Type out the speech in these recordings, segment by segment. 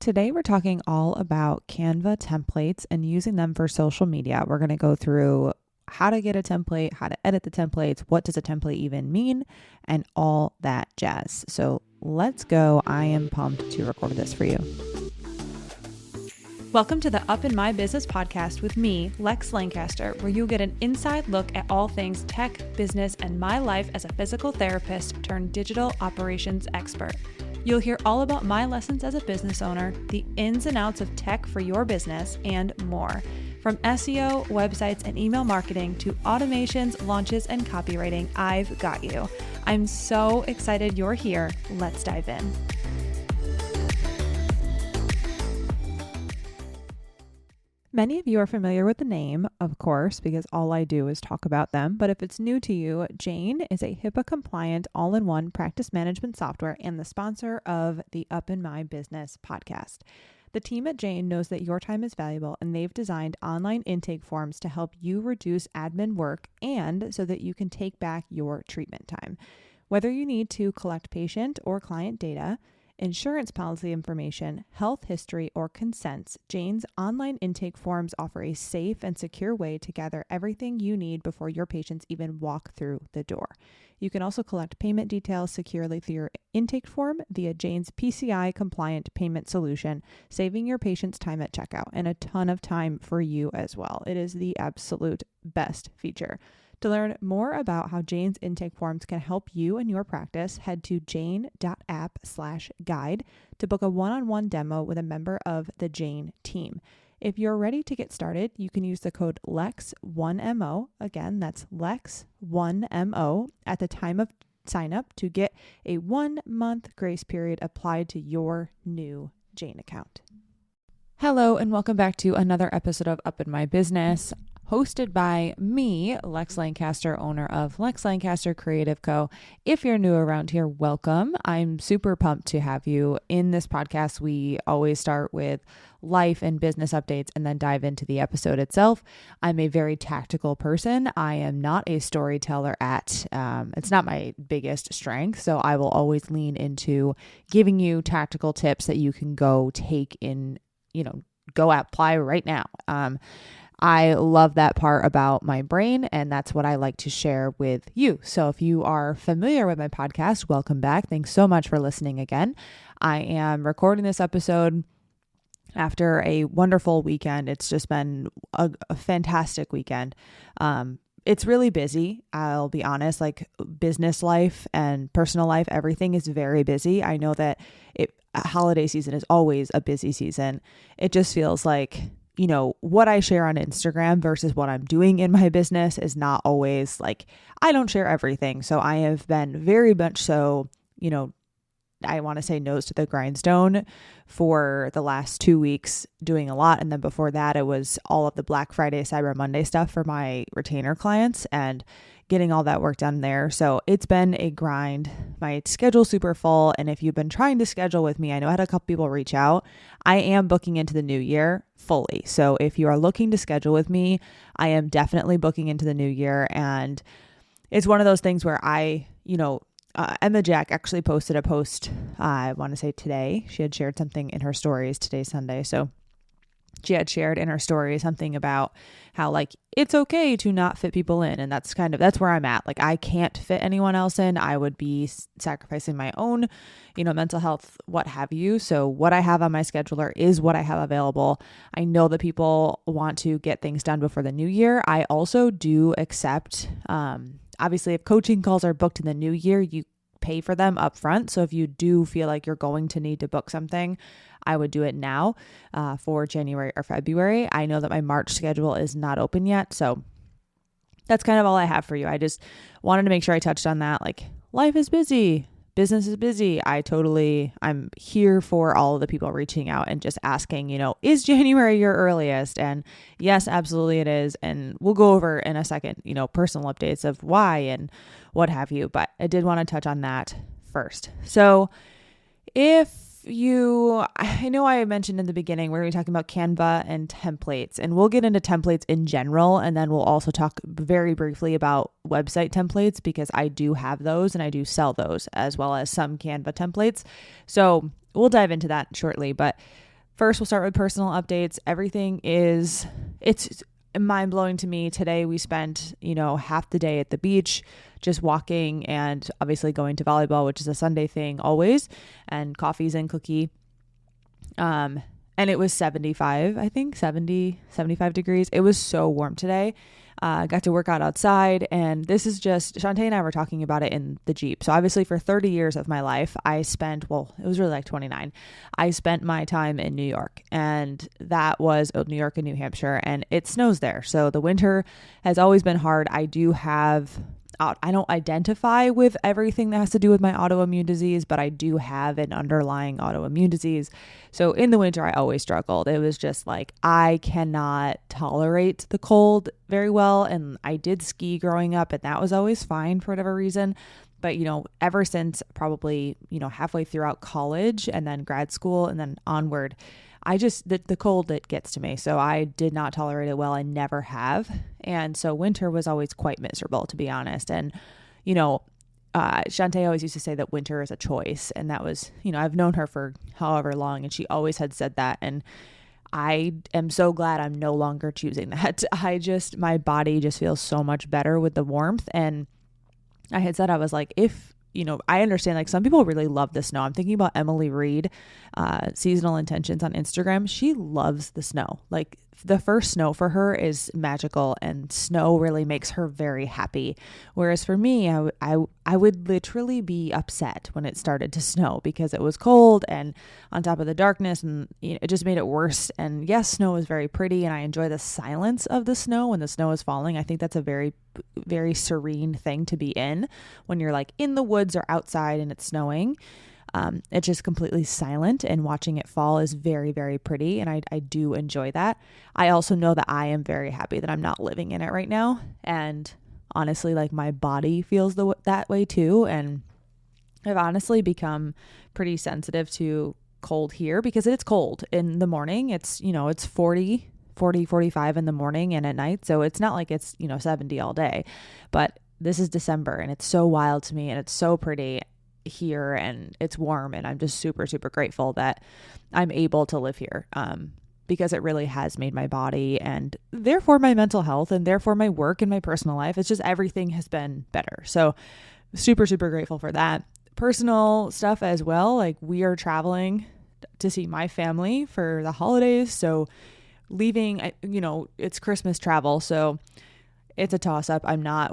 Today we're talking all about Canva templates and using them for social media. We're going to go through how to get a template, how to edit the templates, what does a template even mean, and all that jazz. So let's go. I am pumped to record this for you. Welcome to the Up in My Business podcast with me, Lex Lancaster, where you'll get an inside look at all things tech, business, and my life as a physical therapist turned digital operations expert. You'll hear all about my lessons as a business owner, the ins and outs of tech for your business, and more. From SEO, websites, and email marketing to automations, launches, and copywriting, I've got you. I'm so excited you're here. Let's dive in. Many of you are familiar with the name, of course, because all I do is talk about them. But if it's new to you, Jane is a HIPAA-compliant, all-in-one practice management software and the sponsor of the Up in My Business podcast. The team at Jane knows that your time is valuable, and they've designed online intake forms to help you reduce admin work and so that you can take back your treatment time. Whether you need to collect patient or client data, insurance policy information, health history, or consents, Jane's online intake forms offer a safe and secure way to gather everything you need before your patients even walk through the door. You can also collect payment details securely through your intake form via Jane's PCI compliant payment solution, saving your patients time at checkout and a ton of time for you as well. It is the absolute best feature. To learn more about how Jane's intake forms can help you and your practice, head to jane.app/guide to book a one-on-one demo with a member of the Jane team. If you're ready to get started, you can use the code LEX1MO. Again, that's LEX1MO at the time of sign up to get a 1-month grace period applied to your new Jane account. Hello, and welcome back to another episode of Up in My Business, hosted by me, Lex Lancaster, owner of Lex Lancaster Creative Co. If you're new around here, welcome. I'm super pumped to have you in this podcast. We always start with life and business updates and then dive into the episode itself. I'm a very tactical person. I am not a storyteller it's not my biggest strength. So I will always lean into giving you tactical tips that you can go take in, go apply right now. I love that part about my brain, and that's what I like to share with you. So if you are familiar with my podcast, welcome back. Thanks so much for listening again. I am recording this episode after a wonderful weekend. It's just been a fantastic weekend. It's really busy. I'll be honest, like business life and personal life, everything is very busy. I know that holiday season is always a busy season. It just feels like what I share on Instagram versus what I'm doing in my business is not always like, I don't share everything. So I have been very much so, I want to say nose to the grindstone for the last 2 weeks, doing a lot. And then before that, it was all of the Black Friday, Cyber Monday stuff for my retainer clients and getting all that work done there. So it's been a grind. My schedule's super full. And if you've been trying to schedule with me, I know I had a couple people reach out. I am booking into the new year fully. So if you are looking to schedule with me, I am definitely booking into the new year. And it's one of those things where Emma Jack actually posted a post, I want to say today. She had shared something in her stories. Today's Sunday. So she had shared in her story something about how it's okay to not fit people in. And that's where I'm at. I can't fit anyone else in. I would be sacrificing my own, mental health, what have you. So what I have on my scheduler is what I have available. I know that people want to get things done before the new year. I also do accept, obviously if coaching calls are booked in the new year, you pay for them up front. So if you do feel like you're going to need to book something, I would do it now for January or February. I know that my March schedule is not open yet. So that's kind of all I have for you. I just wanted to make sure I touched on that. Life is busy. Business is busy. I'm here for all of the people reaching out and just asking, is January your earliest? And yes, absolutely it is. And we'll go over in a second, personal updates of why and what have you. But I did want to touch on that first. So I know I mentioned in the beginning, we're going to be talking about Canva and templates, and we'll get into templates in general. And then we'll also talk very briefly about website templates because I do have those and I do sell those as well as some Canva templates. So we'll dive into that shortly. But first we'll start with personal updates. It's mind blowing to me. Today we spent, half the day at the beach, just walking and obviously going to volleyball, which is a Sunday thing always, and coffees and cookie. And it was 75 degrees. It was so warm today. Got to work out outside, and this is just, Shantae and I were talking about it in the Jeep. So obviously for 30 years of my life, it was really like 29. I spent my time in New York, and that was New York and New Hampshire, and it snows there. So the winter has always been hard. I don't identify with everything that has to do with my autoimmune disease, but I do have an underlying autoimmune disease. So in the winter, I always struggled. It was just like, I cannot tolerate the cold very well. And I did ski growing up, and that was always fine for whatever reason. But, ever since probably, halfway throughout college and then grad school and then onward, the cold, it gets to me. So I did not tolerate it well. I never have. And so winter was always quite miserable, to be honest. And, Shantae always used to say that winter is a choice. And that was, I've known her for however long, and she always had said that. And I am so glad I'm no longer choosing that. My body just feels so much better with the warmth. And I had said, I was like, I understand, like, some people really love the snow. I'm thinking about Emily Reed, Seasonal Intentions on Instagram. She loves the snow. Like, the first snow for her is magical, and snow really makes her very happy. Whereas for me, I would literally be upset when it started to snow because it was cold and on top of the darkness, and it just made it worse. And yes, snow is very pretty, and I enjoy the silence of the snow when the snow is falling. I think that's a very, very serene thing to be in when you're like in the woods or outside and it's snowing. It's just completely silent, and watching it fall is very, very pretty. And I do enjoy that. I also know that I am very happy that I'm not living in it right now. And honestly, like, my body feels that way too. And I've honestly become pretty sensitive to cold here because it's cold in the morning. It's, it's 40, 45 in the morning and at night. So it's not like it's, 70 all day, but this is December, and it's so wild to me, and it's so pretty here, and it's warm, and I'm just super, super grateful that I'm able to live here, because it really has made my body, and therefore my mental health, and therefore my work and my personal life. It's just, everything has been better. So super, super grateful for that. Personal stuff as well. Like, we are traveling to see my family for the holidays. So leaving, it's Christmas travel. So it's a toss-up.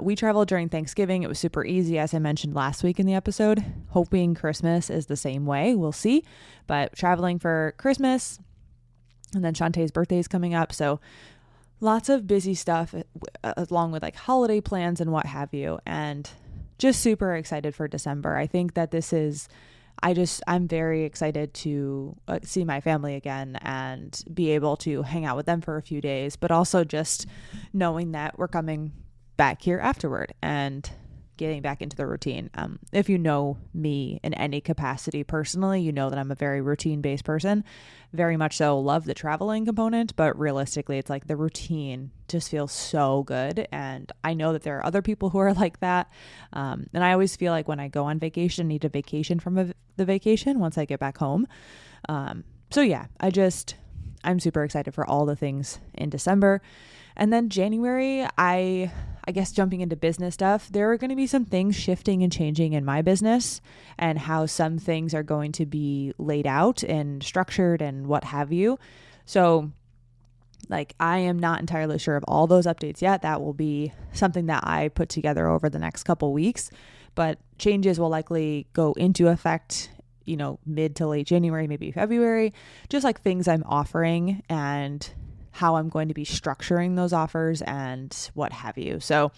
We traveled during Thanksgiving. It was super easy, as I mentioned last week in the episode. Hoping Christmas is the same way. We'll see. But traveling for Christmas, and then Shantae's birthday is coming up. So lots of busy stuff, along with like holiday plans and what have you. And just super excited for December. I think that I'm very excited to see my family again and be able to hang out with them for a few days, but also just knowing that we're coming back here afterward and getting back into the routine. If you know me in any capacity personally, you know that I'm a very routine-based person, very much so. Love the traveling component, but realistically, it's like the routine just feels so good. And I know that there are other people who are like that. And I always feel like when I go on vacation, I need a vacation from the vacation once I get back home. So yeah, I'm super excited for all the things in December. And then January, I guess jumping into business stuff, there are going to be some things shifting and changing in my business, and how some things are going to be laid out and structured and what have you. So like, I am not entirely sure of all those updates yet. That will be something that I put together over the next couple weeks, but changes will likely go into effect, mid to late January, maybe February, just like things I'm offering and how I'm going to be structuring those offers and what have you. So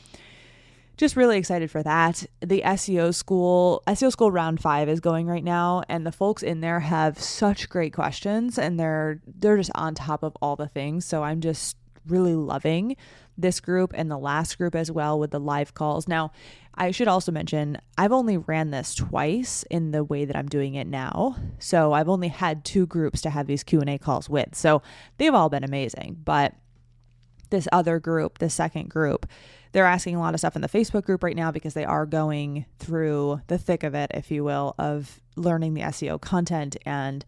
just really excited for that. The SEO school round 5 is going right now, and the folks in there have such great questions, and they're just on top of all the things. So I'm just really loving this group and the last group as well with the live calls. Now, I should also mention, I've only ran this twice in the way that I'm doing it now. So I've only had 2 groups to have these Q&A calls with. So they've all been amazing. But this other group, the second group, they're asking a lot of stuff in the Facebook group right now because they are going through the thick of it, if you will, of learning the SEO content. And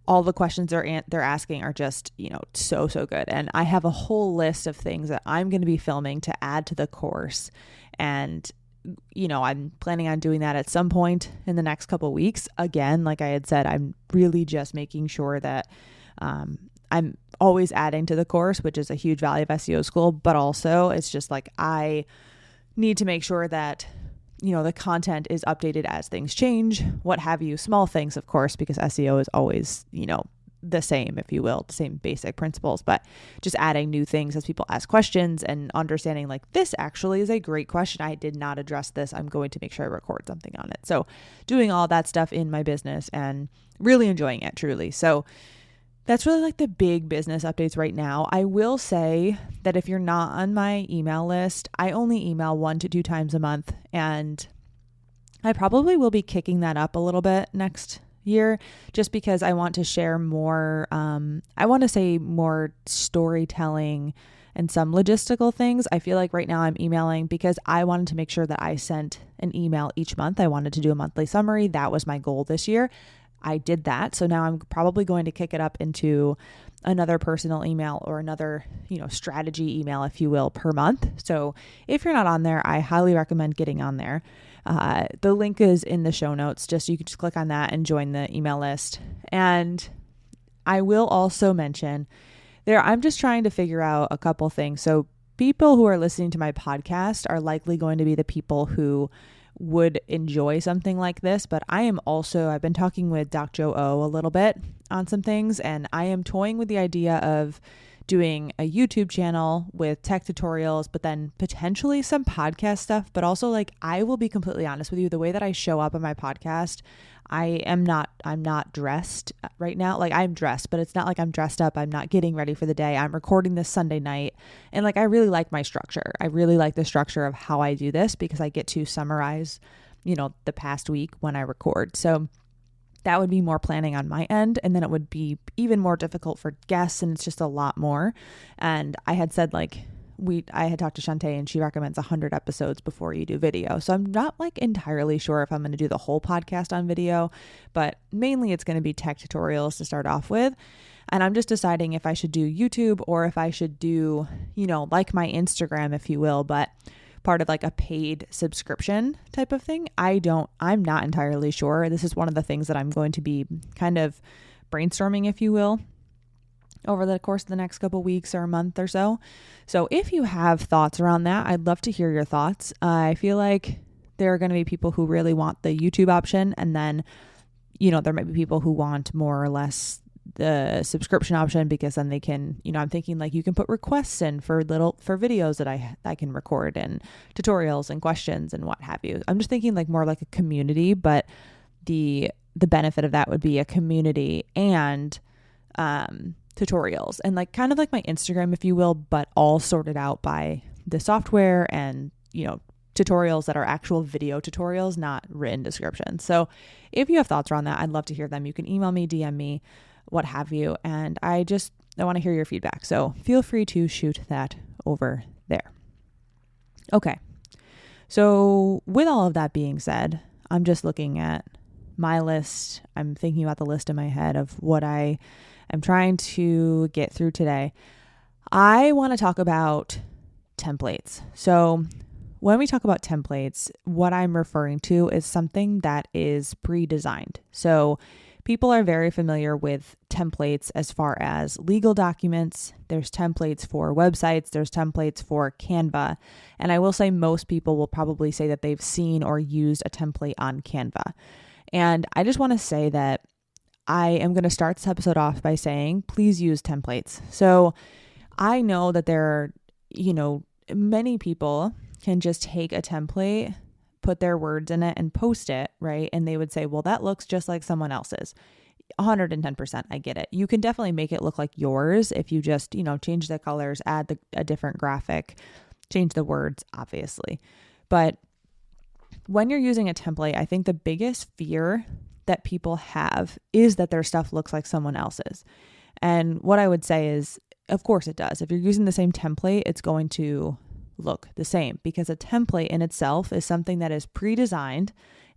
all the questions they're asking are just, so good. And I have a whole list of things that I'm going to be filming to add to the course. And, I'm planning on doing that at some point in the next couple of weeks. Again, like I had said, I'm really just making sure that I'm always adding to the course, which is a huge value of SEO School. But also it's just like I need to make sure that the content is updated as things change, what have you, small things, of course, because SEO is always, the same, if you will, the same basic principles, but just adding new things as people ask questions and understanding like, this actually is a great question. I did not address this. I'm going to make sure I record something on it. So doing all that stuff in my business and really enjoying it, truly. So that's really like the big business updates right now. I will say that if you're not on my email list, I only email 1 to 2 times a month, and I probably will be kicking that up a little bit next year just because I want to share more, I want to say more storytelling and some logistical things. I feel like right now I'm emailing because I wanted to make sure that I sent an email each month. I wanted to do a monthly summary. That was my goal this year. I did that. So now I'm probably going to kick it up into another personal email or another, strategy email, if you will, per month. So if you're not on there, I highly recommend getting on there. The link is in the show notes. You can just click on that and join the email list. And I will also mention I'm just trying to figure out a couple things. So people who are listening to my podcast are likely going to be the people who would enjoy something like this, but I've been talking with Doc Joe O a little bit on some things, and I am toying with the idea of doing a YouTube channel with tech tutorials, but then potentially some podcast stuff. But also, like, I will be completely honest with you, the way that I show up on my podcast, I'm not dressed right now. Like, I'm dressed, but it's not like I'm dressed up. I'm not getting ready for the day. I'm recording this Sunday night. And like, I really like my structure. I really like the structure of how I do this because I get to summarize, the past week when I record. So that would be more planning on my end. And then it would be even more difficult for guests. And it's just a lot more. And I had said I had talked to Shantae and she recommends 100 episodes before you do video. So I'm not like entirely sure if I'm going to do the whole podcast on video, but mainly it's going to be tech tutorials to start off with. And I'm just deciding if I should do YouTube or if I should do, like my Instagram, if you will, but part of like a paid subscription type of thing. I'm not entirely sure. This is one of the things that I'm going to be kind of brainstorming, if you will, over the course of the next couple weeks or a month or so. So if you have thoughts around that, I'd love to hear your thoughts. I feel like there are going to be people who really want the YouTube option. And then, there might be people who want more or less the subscription option because then they can, I'm thinking like you can put requests in for videos that I can record and tutorials and questions and what have you. I'm just thinking like more like a community, but the benefit of that would be a community and, tutorials and like kind of like my Instagram, if you will, but all sorted out by the software and, tutorials that are actual video tutorials, not written descriptions. So if you have thoughts around that, I'd love to hear them. You can email me, DM me, what have you. And I want to hear your feedback. So feel free to shoot that over there. Okay. So with all of that being said, I'm just looking at my list. I'm thinking about the list in my head of what I am trying to get through today. I want to talk about templates. So when we talk about templates, what I'm referring to is something that is pre-designed. So people are very familiar with templates as far as legal documents. There's templates for websites. There's templates for Canva. And I will say most people will probably say that they've seen or used a template on Canva. And I just want to say that I am going to start this episode off by saying, please use templates. So I know that there are, many people can just take a template, put their words in it and post it, right? And they would say, well, that looks just like someone else's. 110%. I get it. You can definitely make it look like yours if you just, change the colors, add a different graphic, change the words, obviously. But when you're using a template, I think the biggest fear that people have is that their stuff looks like someone else's. And what I would say is, of course it does. If you're using the same template, it's going to look the same because a template in itself is something that is pre-designed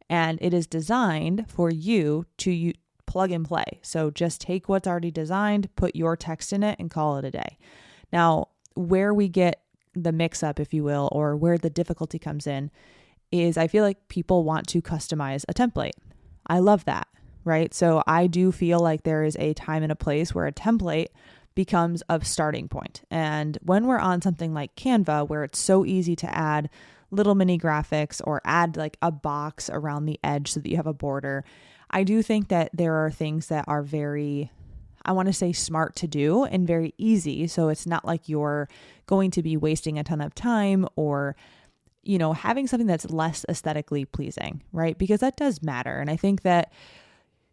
and it is designed for you to plug and play. So just take what's already designed, put your text in it, and call it a day. Now, where we get the mix up, if you will, or where the difficulty comes in is I feel like people want to customize a template. I love that, right? So I do feel like there is a time and a place where a template becomes a starting point. And when we're on something like Canva, where it's so easy to add little mini graphics or add like a box around the edge so that you have a border, I do think that there are things that are very, I want to say, smart to do and very easy. So it's not like you're going to be wasting a ton of time or, having something that's less aesthetically pleasing, right? Because that does matter. And I think that,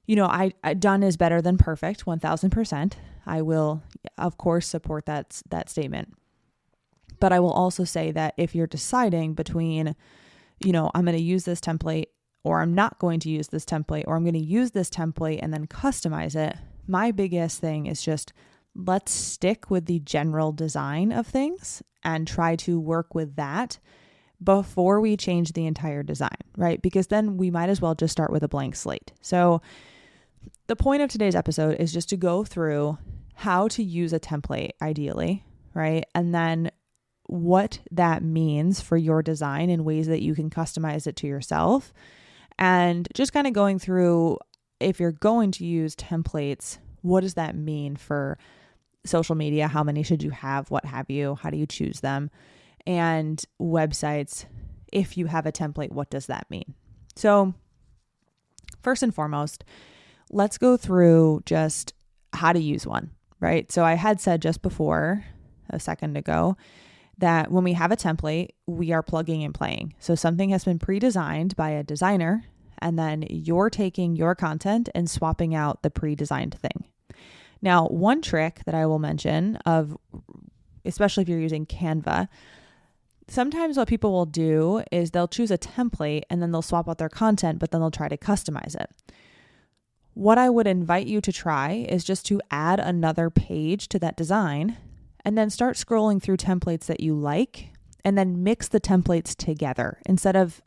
I done is better than perfect, 1000%. I will, of course, support that statement. But I will also say that if you're deciding between, I'm going to use this template or I'm not going to use this template, or I'm going to use this template and then customize it, my biggest thing is just let's stick with the general design of things and try to work with that before we change the entire design, right? Because then we might as well just start with a blank slate. So the point of today's episode is just to go through how to use a template ideally, right? And then what that means for your design in ways that you can customize it to yourself. And just kind of going through, if you're going to use templates, what does that mean for social media? How many should you have? What have you? How do you choose them? And websites, if you have a template, what does that mean? So first and foremost, let's go through just how to use one, right? So I had said just before, a second ago, that when we have a template, we are plugging and playing. So something has been pre-designed by a designer, and then you're taking your content and swapping out the pre-designed thing. Now, one trick that I will mention especially if you're using Canva, sometimes what people will do is they'll choose a template and then they'll swap out their content, but then they'll try to customize it. What I would invite you to try is just to add another page to that design and then start scrolling through templates that you like and then mix the templates together instead of,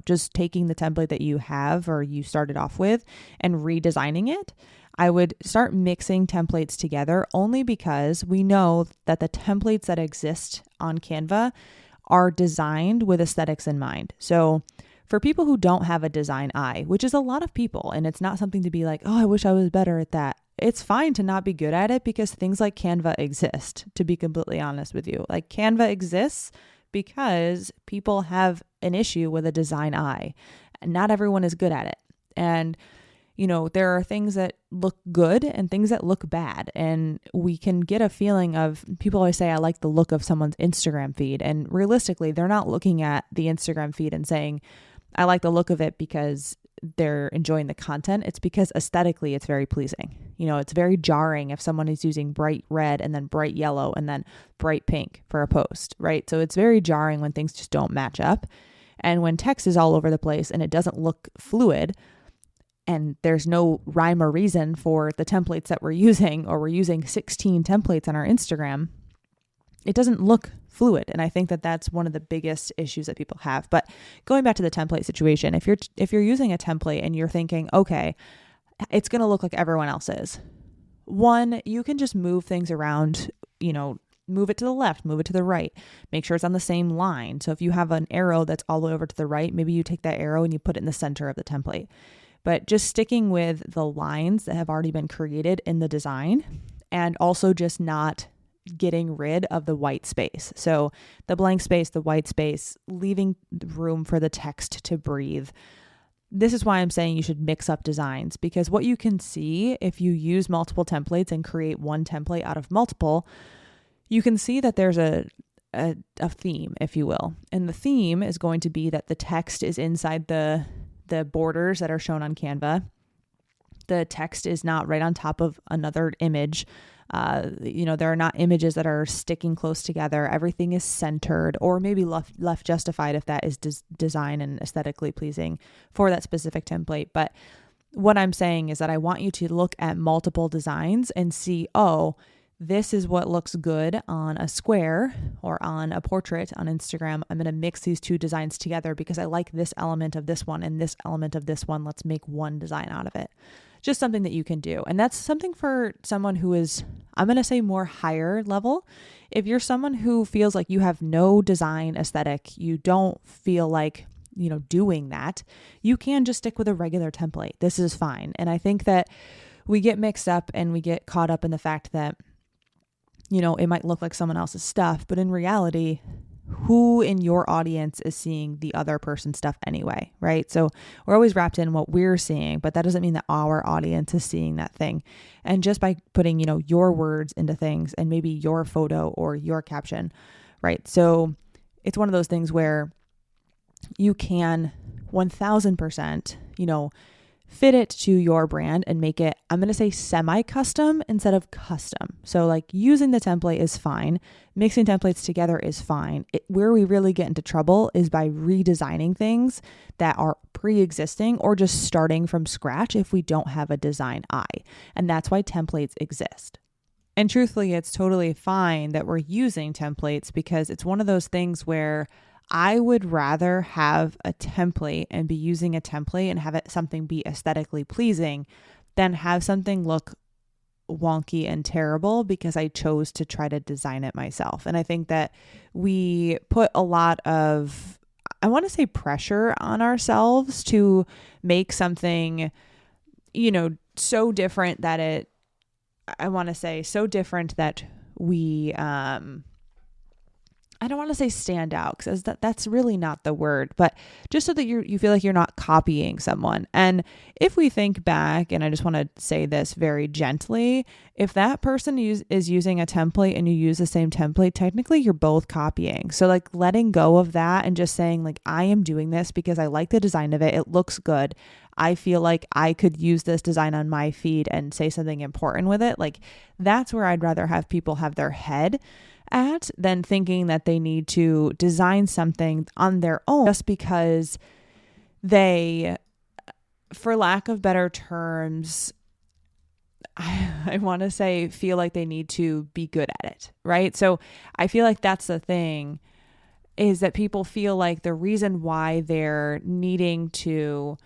just taking the template that you have or you started off with and redesigning it. I would start mixing templates together only because we know that the templates that exist on Canva are designed with aesthetics in mind. So for people who don't have a design eye, which is a lot of people, and it's not something to be like, oh, I wish I was better at that. It's fine to not be good at it because things like Canva exist, to be completely honest with you. Like Canva exists because people have an issue with a design eye and not everyone is good at it. And there are things that look good and things that look bad. And we can get a feeling of, people always say, I like the look of someone's Instagram feed. And realistically, they're not looking at the Instagram feed and saying, I like the look of it because they're enjoying the content. It's because aesthetically it's very pleasing. It's very jarring if someone is using bright red and then bright yellow and then bright pink for a post, right? So it's very jarring when things just don't match up. And when text is all over the place and it doesn't look fluid, and there's no rhyme or reason for the templates that we're using, or we're using 16 templates on our Instagram, it doesn't look fluid. And I think that that's one of the biggest issues that people have. But going back to the template situation, if you're using a template and you're thinking, okay, it's going to look like everyone else's. One, you can just move things around, move it to the left, move it to the right, make sure it's on the same line. So if you have an arrow that's all the way over to the right, maybe you take that arrow and you put it in the center of the template. But just sticking with the lines that have already been created in the design, and also just not getting rid of the white space. So the blank space, the white space, leaving room for the text to breathe. This is why I'm saying you should mix up designs, because what you can see if you use multiple templates and create one template out of multiple, you can see that there's a theme, if you will. And the theme is going to be that the text is inside the borders that are shown on Canva. The text is not right on top of another image. There are not images that are sticking close together. Everything is centered, or maybe left justified if that is design and aesthetically pleasing for that specific template. But what I'm saying is that I want you to look at multiple designs and see, oh, this is what looks good on a square or on a portrait on Instagram. I'm going to mix these two designs together because I like this element of this one and this element of this one. Let's make one design out of it. just something that you can do. And that's something for someone who is, I'm going to say, more higher level. If you're someone who feels like you have no design aesthetic, you don't feel like, doing that, you can just stick with a regular template. This is fine. And I think that we get mixed up and we get caught up in the fact that, it might look like someone else's stuff, but in reality, who in your audience is seeing the other person's stuff anyway, right? So we're always wrapped in what we're seeing, but that doesn't mean that our audience is seeing that thing. And just by putting, your words into things and maybe your photo or your caption, right? So it's one of those things where you can 1000%, fit it to your brand and make it, I'm going to say semi-custom instead of custom. So like using the template is fine. Mixing templates together is fine. Where we really get into trouble is by redesigning things that are pre-existing or just starting from scratch if we don't have a design eye. And that's why templates exist. And truthfully, it's totally fine that we're using templates because it's one of those things where I would rather have a template and be using a template and have it something be aesthetically pleasing than have something look wonky and terrible because I chose to try to design it myself. And I think that we put a lot of, I want to say, pressure on ourselves to make something, so different that we, I don't want to say stand out because that's really not the word, but just so that you feel like you're not copying someone. And if we think back, and I just want to say this very gently, if that person is using a template and you use the same template, technically you're both copying. So like letting go of that and just saying like, I am doing this because I like the design of it. It looks good. I feel like I could use this design on my feed and say something important with it. Like that's where I'd rather have people have their head at than thinking that they need to design something on their own just because they, for lack of better terms, I want to say feel like they need to be good at it, right? So I feel like that's the thing, is that people feel like the reason why they're needing to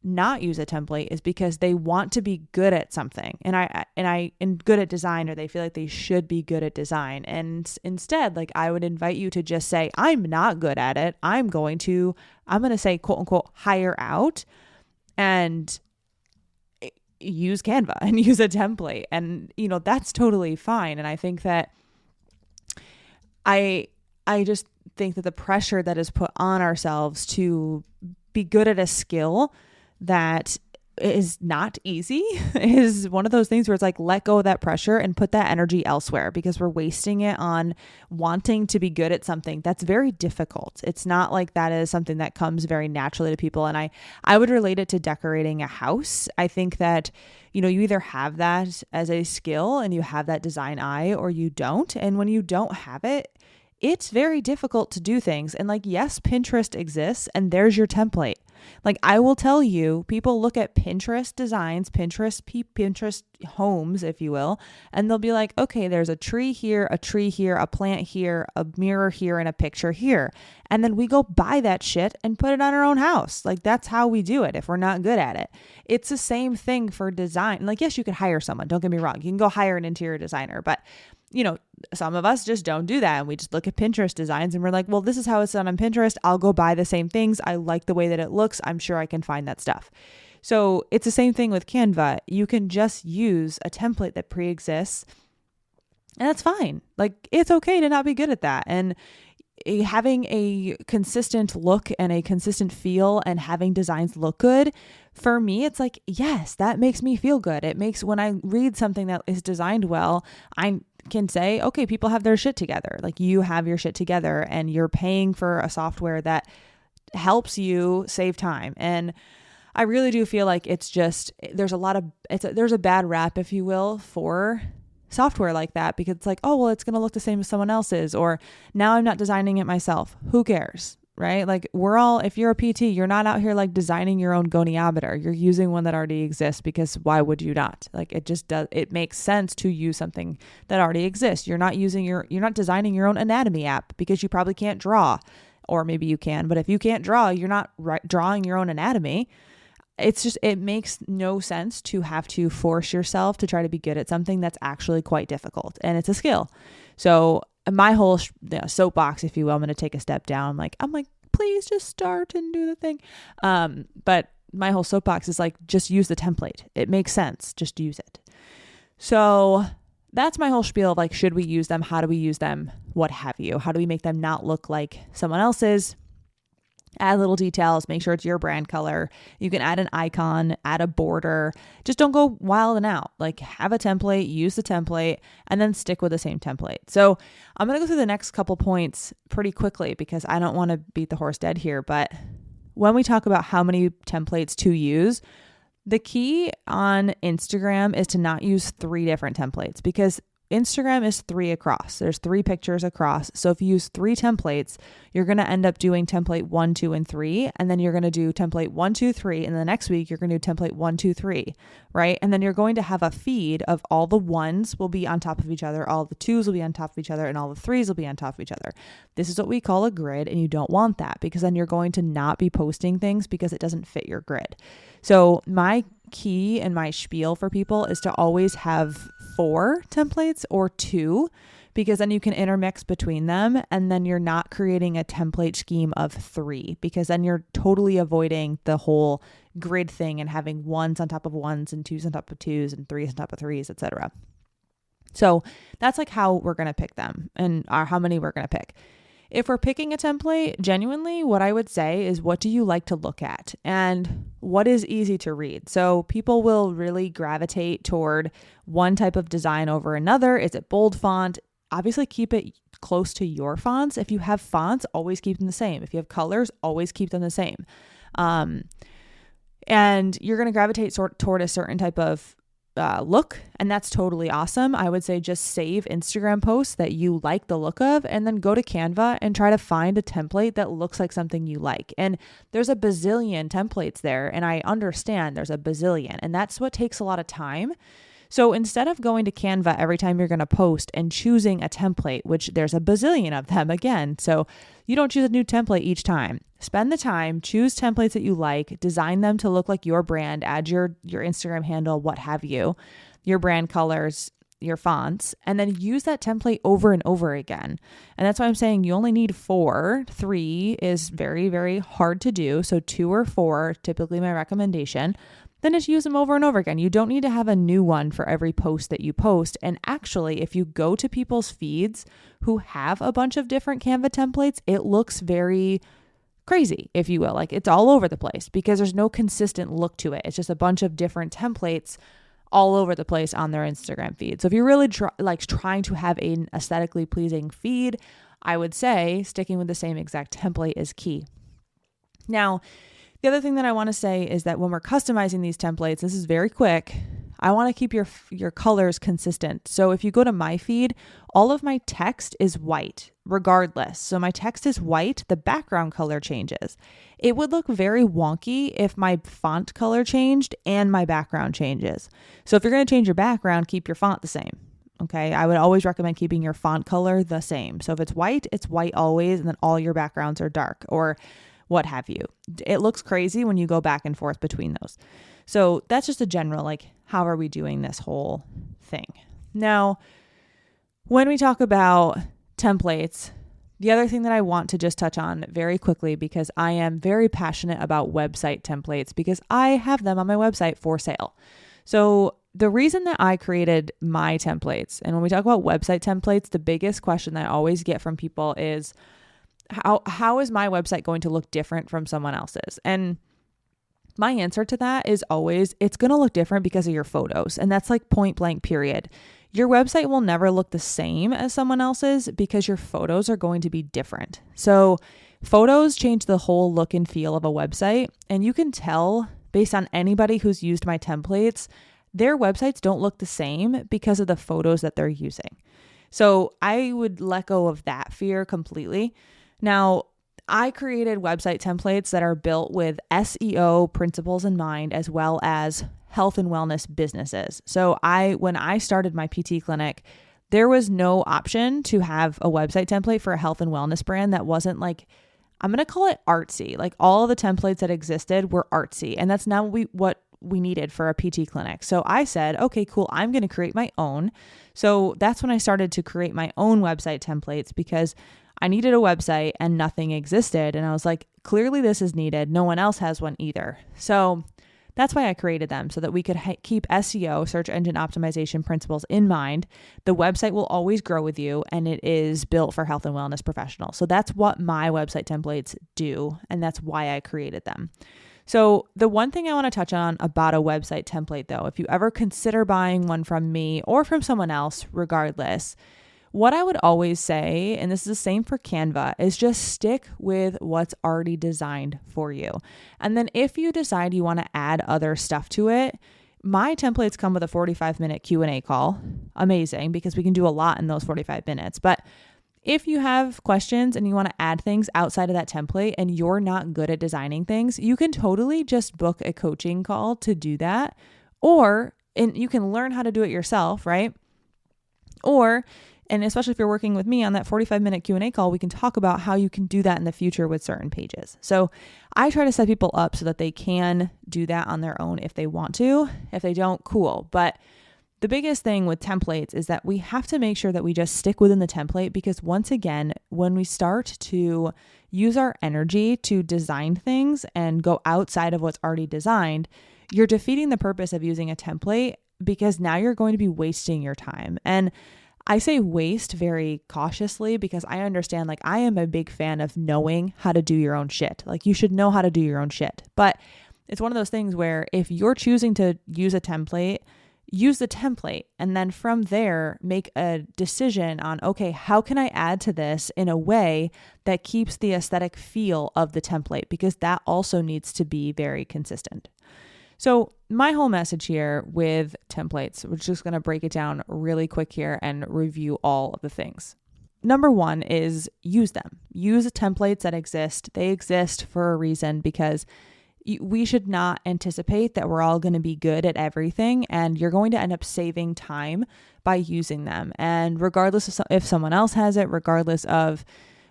not use a template is because they want to be good at something and good at design, or they feel like they should be good at design. And instead, like I would invite you to just say, I'm not good at it. I'm going to say, quote unquote, hire out and use Canva and use a template. And, that's totally fine. And I think that I just think that the pressure that is put on ourselves to be good at a skill that is not easy is one of those things where it's like, let go of that pressure and put that energy elsewhere, because we're wasting it on wanting to be good at something that's very difficult. It's not like that is something that comes very naturally to people. And I would relate it to decorating a house. I think that, you either have that as a skill and you have that design eye, or you don't. And when you don't have it, it's very difficult to do things. And like, yes, Pinterest exists and there's your template. Like I will tell you, people look at Pinterest designs, Pinterest homes, if you will, and they'll be like, okay, there's a tree here, a plant here, a mirror here, and a picture here. And then we go buy that shit and put it on our own house. Like that's how we do it if we're not good at it. It's the same thing for design. Like, yes, you could hire someone. Don't get me wrong. You can go hire an interior designer, but some of us just don't do that. And we just look at Pinterest designs and we're like, well, this is how it's done on Pinterest. I'll go buy the same things. I like the way that it looks. I'm sure I can find that stuff. So it's the same thing with Canva. You can just use a template that pre-exists, and that's fine. Like it's okay to not be good at that. And having a consistent look and a consistent feel and having designs look good, for me, it's like, yes, that makes me feel good. It makes, when I read something that is designed well, I can say, okay, people have their shit together. Like you have your shit together and you're paying for a software that helps you save time. And I really do feel like it's just, there's a bad rap, if you will, for software like that, because it's like, oh, well, it's going to look the same as someone else's, or now I'm not designing it myself. Who cares? Right? Like if you're a PT, you're not out here like designing your own goniometer. You're using one that already exists, because why would you not? Like it just does, it makes sense to use something that already exists. You're not designing your own anatomy app because you probably can't draw, or maybe you can, but if you can't draw, you're not drawing your own anatomy. it makes no sense to have to force yourself to try to be good at something that's actually quite difficult, and it's a skill. So my whole soapbox, if you will, I'm going to take a step down. I'm like, please just start and do the thing. But my whole soapbox is like, just use the template. It makes sense. Just use it. So that's my whole spiel of like, should we use them? How do we use them? What have you? How do we make them not look like someone else's? Add little details, make sure it's your brand color. You can add an icon, add a border. Just don't go wild and out. Like, have a template, use the template, and then stick with the same template. So I'm going to go through the next couple points pretty quickly because I don't want to beat the horse dead here. But when we talk about how many templates to use, the key on Instagram is to not use 3 different templates because Instagram is 3 across. There's 3 pictures across. So if you use 3 templates, you're going to end up doing template 1, 2, and 3. And then you're going to do template 1, 2, 3. And the next week, you're going to do template 1, 2, 3, right? And then you're going to have a feed of all the 1s will be on top of each other, all the 2s will be on top of each other, and all the 3s will be on top of each other. This is what we call a grid, and you don't want that because then you're going to not be posting things because it doesn't fit your grid. So my key and my spiel for people is to always have 4 templates or 2, because then you can intermix between them and then you're not creating a template scheme of 3, because then you're totally avoiding the whole grid thing and having 1s on top of 1s and 2s on top of 2s and 3s on top of 3s, etc. So that's like how we're going to pick them and how many we're going to pick. If we're picking a template, genuinely, what I would say is, what do you like to look at and what is easy to read? So people will really gravitate toward one type of design over another. Is it bold font? Obviously, keep it close to your fonts. If you have fonts, always keep them the same. If you have colors, always keep them the same. And you're going to gravitate toward a certain type of look, and that's totally awesome. I would say just save Instagram posts that you like the look of, and then go to Canva and try to find a template that looks like something you like. And there's a bazillion templates there, and I understand there's a bazillion, and that's what takes a lot of time. So instead of going to Canva every time you're going to post and choosing a template, which there's a bazillion of them again, so you don't choose a new template each time. Spend the time, choose templates that you like, design them to look like your brand, add your Instagram handle, what have you, your brand colors, your fonts, and then use that template over and over again. And that's why I'm saying you only need 4. 3 is very, very hard to do. So 2 or 4, typically my recommendation. Then just use them over and over again. You don't need to have a new one for every post that you post. And actually, if you go to people's feeds who have a bunch of different Canva templates, it looks very crazy, if you will. Like, it's all over the place because there's no consistent look to it. It's just a bunch of different templates all over the place on their Instagram feed. So if you're really trying to have an aesthetically pleasing feed, I would say sticking with the same exact template is key. Now, the other thing that I want to say is that when we're customizing these templates, this is very quick. I want to keep your colors consistent. So if you go to my feed, all of my text is white regardless. So my text is white, the background color changes. It would look very wonky if my font color changed and my background changes. So if you're going to change your background, keep your font the same. Okay, I would always recommend keeping your font color the same. So if it's white always, and then all your backgrounds are dark or what have you. It looks crazy when you go back and forth between those. So that's just a general, like, how are we doing this whole thing? Now, when we talk about templates, the other thing that I want to just touch on very quickly, because I am very passionate about website templates because I have them on my website for sale. So the reason that I created my templates, and when we talk about website templates, the biggest question that I always get from people is, how is my website going to look different from someone else's? And my answer to that is always, it's going to look different because of your photos. And that's like point blank period. Your website will never look the same as someone else's because your photos are going to be different. So photos change the whole look and feel of a website. And you can tell based on anybody who's used my templates, their websites don't look the same because of the photos that they're using. So I would let go of that fear completely. Now, I created website templates that are built with SEO principles in mind, as well as health and wellness businesses. So when I started my PT clinic, there was no option to have a website template for a health and wellness brand that wasn't like I'm going to call it artsy. Like all of the templates that existed were artsy, and that's not what we needed for a PT clinic. So I said, okay, cool. I'm going to create my own. So that's when I started to create my own website templates, because I needed a website and nothing existed. And I was like, clearly this is needed. No one else has one either. So that's why I created them, so that we could keep SEO, search engine optimization principles, in mind. The website will always grow with you, and it is built for health and wellness professionals. So that's what my website templates do, and that's why I created them. So the one thing I want to touch on about a website template, though, if you ever consider buying one from me or from someone else, regardless, what I would always say, and this is the same for Canva, is just stick with what's already designed for you. And then if you decide you want to add other stuff to it, my templates come with a 45-minute Q&A call. Amazing, because we can do a lot in those 45 minutes. But if you have questions and you want to add things outside of that template and you're not good at designing things, you can totally just book a coaching call to do that. And you can learn how to do it yourself, right? And especially if you're working with me on that 45-minute Q&A call, we can talk about how you can do that in the future with certain pages. So I try to set people up so that they can do that on their own if they want to. If they don't, cool. But the biggest thing with templates is that we have to make sure that we just stick within the template, because once again, when we start to use our energy to design things and go outside of what's already designed, you're defeating the purpose of using a template, because now you're going to be wasting your time. And I say waste very cautiously, because I understand, like, I am a big fan of knowing how to do your own shit. Like, you should know how to do your own shit. But it's one of those things where if you're choosing to use a template, use the template, and then from there, make a decision on, okay, how can I add to this in a way that keeps the aesthetic feel of the template? Because that also needs to be very consistent. So my whole message here with templates, we're just going to break it down really quick here and review all of the things. Number one is use them. Use templates that exist. They exist for a reason, because we should not anticipate that we're all going to be good at everything, and you're going to end up saving time by using them. And regardless of if someone else has it, regardless of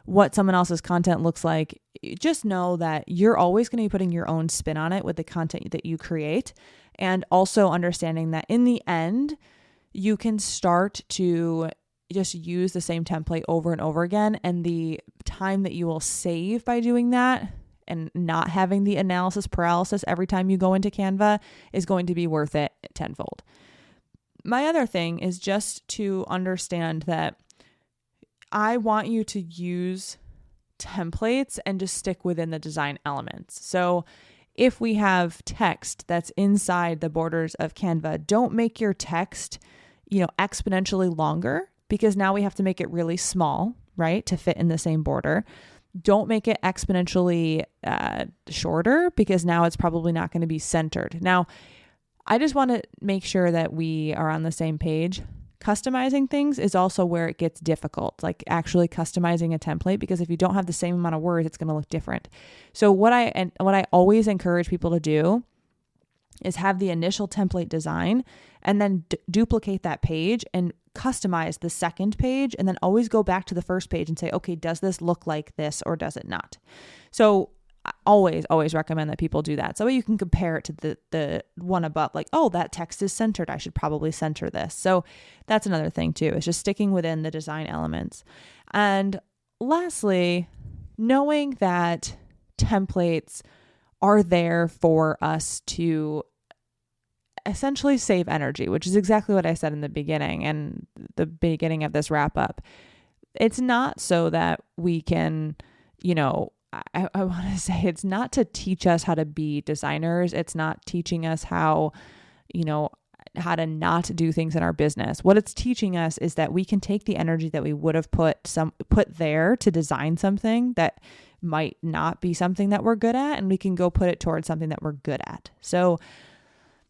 what someone else's content looks like, just know that you're always going to be putting your own spin on it with the content that you create. And also understanding that in the end, you can start to just use the same template over and over again. And the time that you will save by doing that and not having the analysis paralysis every time you go into Canva is going to be worth it tenfold. My other thing is just to understand that I want you to use templates and just stick within the design elements. So if we have text that's inside the borders of Canva, don't make your text, exponentially longer, because now we have to make it really small, right, to fit in the same border. Don't make it exponentially shorter, because now it's probably not going to be centered. Now, I just want to make sure that we are on the same page. Customizing things is also where it gets difficult, like actually customizing a template, because if you don't have the same amount of words, it's going to look different. So what I always encourage people to do is have the initial template design and then duplicate that page and customize the second page, and then always go back to the first page and say, okay, does this look like this or does it not? So I always recommend that people do that. So you can compare it to the one above, like, oh, that text is centered, I should probably center this. So that's another thing too, is just sticking within the design elements. And lastly, knowing that templates are there for us to essentially save energy, which is exactly what I said in the beginning and the beginning of this wrap up. It's not so that we can, I want to say, it's not to teach us how to be designers. It's not teaching us how to not do things in our business. What it's teaching us is that we can take the energy that we would have put there to design something that might not be something that we're good at, and we can go put it towards something that we're good at. So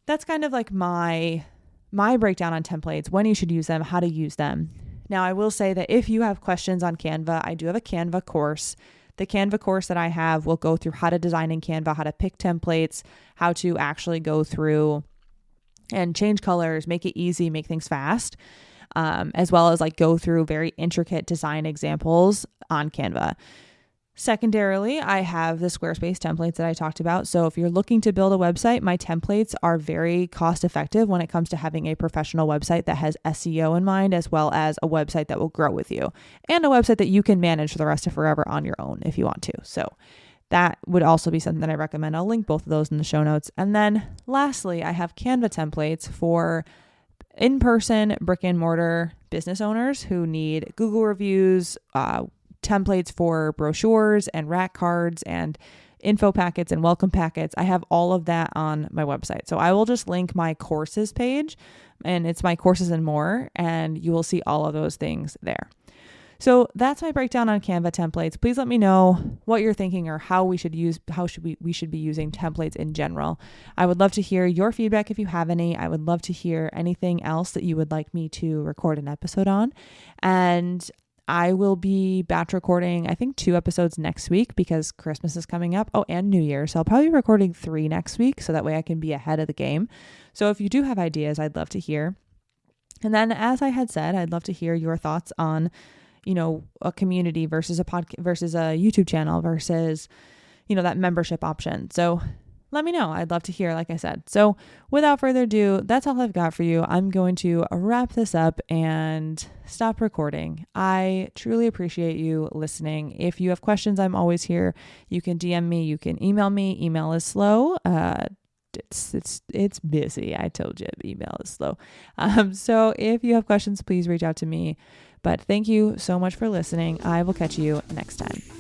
that's kind of like my breakdown on templates, when you should use them, how to use them. Now, I will say that if you have questions on Canva, I do have a Canva course. The Canva course that I have will go through how to design in Canva, how to pick templates, how to actually go through and change colors, make it easy, make things fast, as well as like go through very intricate design examples on Canva. Secondarily, I have the Squarespace templates that I talked about. So if you're looking to build a website, my templates are very cost effective when it comes to having a professional website that has SEO in mind, as well as a website that will grow with you and a website that you can manage for the rest of forever on your own if you want to. So that would also be something that I recommend. I'll link both of those in the show notes. And then lastly, I have Canva templates for in-person brick and mortar business owners who need Google reviews, templates for brochures and rack cards and info packets and welcome packets. I have all of that on my website. So I will just link my courses page, and it's my courses and more, and you will see all of those things there. So that's my breakdown on Canva templates. Please let me know what you're thinking or how we should be using templates in general. I would love to hear your feedback if you have any. I would love to hear anything else that you would like me to record an episode on. And I will be batch recording, I think 2 episodes next week because Christmas is coming up. Oh, and New Year. So I'll probably be recording 3 next week so that way I can be ahead of the game. So if you do have ideas, I'd love to hear. And then, as I had said, I'd love to hear your thoughts on, a community versus a podcast versus a YouTube channel versus, that membership option. So let me know. I'd love to hear, like I said. So without further ado, that's all I've got for you. I'm going to wrap this up and stop recording. I truly appreciate you listening. If you have questions, I'm always here. You can DM me. You can email me. Email is slow. It's busy. I told you email is slow. So if you have questions, please reach out to me. But thank you so much for listening. I will catch you next time.